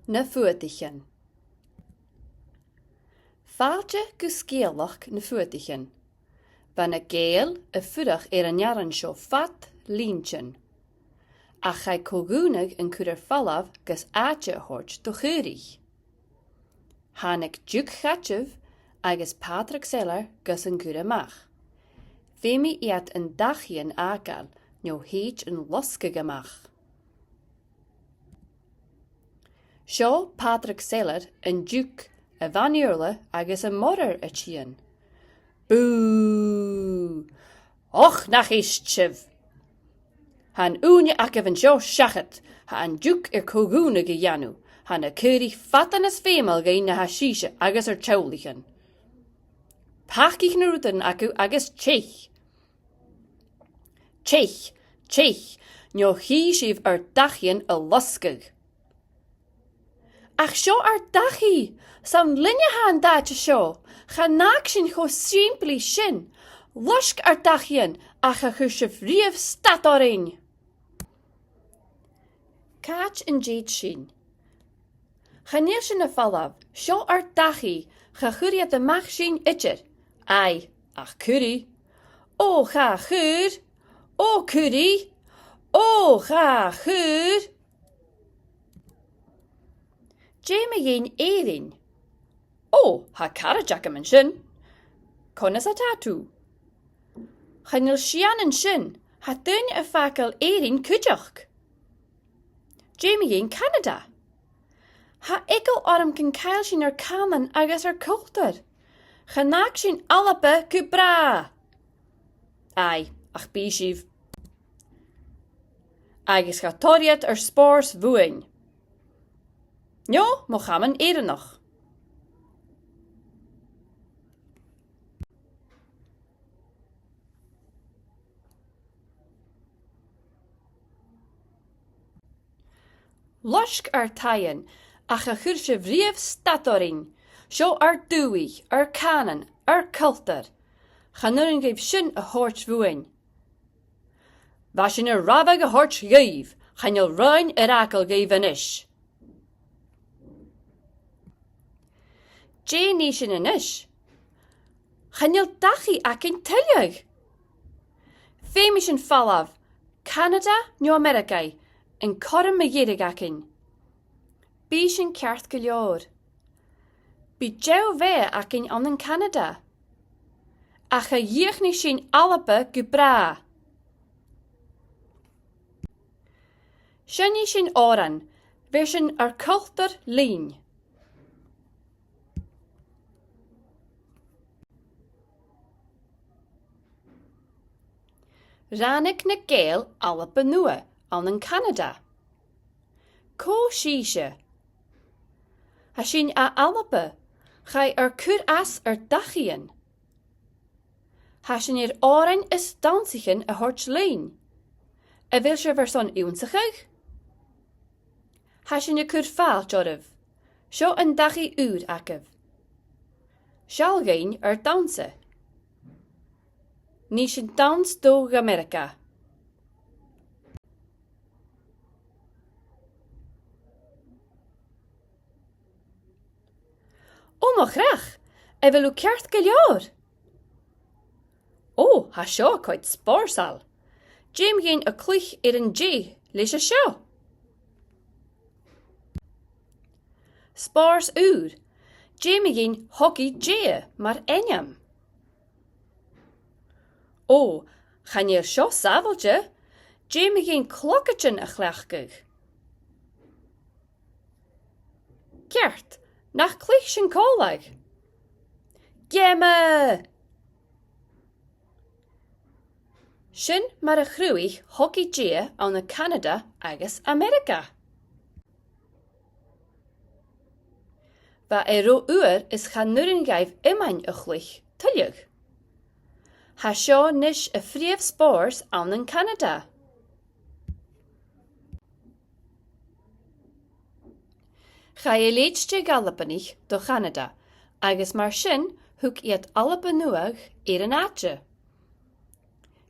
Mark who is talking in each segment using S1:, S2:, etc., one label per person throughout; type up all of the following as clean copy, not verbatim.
S1: na fuaitichen. Fáilte go scéalach na fuaitichen. Ba na géal a fudach an jaran seo fat líntsin. A chai cógúnag an cúdar fallaf gus áte hort do chuirich. Hannig Duke Chatchev agus Patrick Seller gus an cúdar mach. Fémi iad an dachian ágal nó héit an loske gemach. Seo Patrick Seller an Duke a vanúrla agus a morar a tían. Boo! Och nach istsev! Han úne ac van seo siachat, ha an Duke cógúna go janu, han a cúri fatan as fémal gain na hasíse agus taulichen. Pachich na rútan acu agus tseich. Tseich, nio hí sif dachian a loskag. Ach seo dachi, sam linne han daite seo, cha naak sin cho simply sin, losk dachian ach a chusef rief stat orin. Kaach an jade sin. Chaneer sin a fallaf, seo dachi, cha churi de mach sin itcher. Ai, ach curi. O cha chur, o curi, o cha chur. Jame yin éirin. O, ha carajak am an sin. Conas a tatu. Chanil sian an sin, ha dyn a facal éirin cujach. Jame yin Canada. Ha ikkel orm can cael sin caman agus cultur. Chanak sin alape cubra. Ai, ach bísiv. Agus chatoriat spors vuin. Jo, mo chaman eren nog. Losk taien, ach a churse vrief statorin, sjo dúi, canan, cultur. Chanurin geef sin a hort vuin. Vashin a rabag a hort geef, chanil ruin akel geef an ish. Jane nation an ish. Chanil dachi akin telyag. Femishin fallav, Canada, New America, en korm me yedig akin. Bishin kart gelior. Bi jou ve akin an Canada. Ach a yichni sin alape gubra. Shani sin oran, version cultur lean. Rannig na gael alape nua an Canada. Ko shisha. Hashin a alape, chai cur as dachian. Hashin oran is dansichen a hort lein. A wil se verson uwnsachig? Hashin cur faal jorif. Sjo an dachi uur akev. Shall gain danse. Nishin dans do America. O, maar graag. Wil u kert geljaar? O, ha sjo koit sporsal. Jim geen a klich een G, lees a sjo. Spors uur. Jim geen hockey G, maar enyam. O, gaan je sjo saveltje? Jim geen klokketjen a glachkig. Kert. Nach klichchen kolag. Gemme! Sin mar a chruig hockey G an Canada agus America. Va ro uur is gaan nurin gaif imain a chlich tullug. Ha sjo nish a frief spors an Canada. Ga je leedste galapanich do Canada, agus mar sin hoek iet alle benuag een aatje.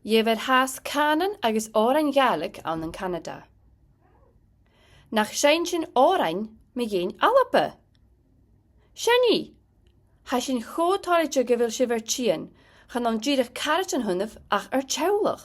S1: Je werd haast kanen agus oran galig an Canada. Nach scheintjen oran me géin alapa. Shani, ha sin chótáirte go bhfuil si bhar tían, chan an díadach carat an hunnamh ach ar teolach.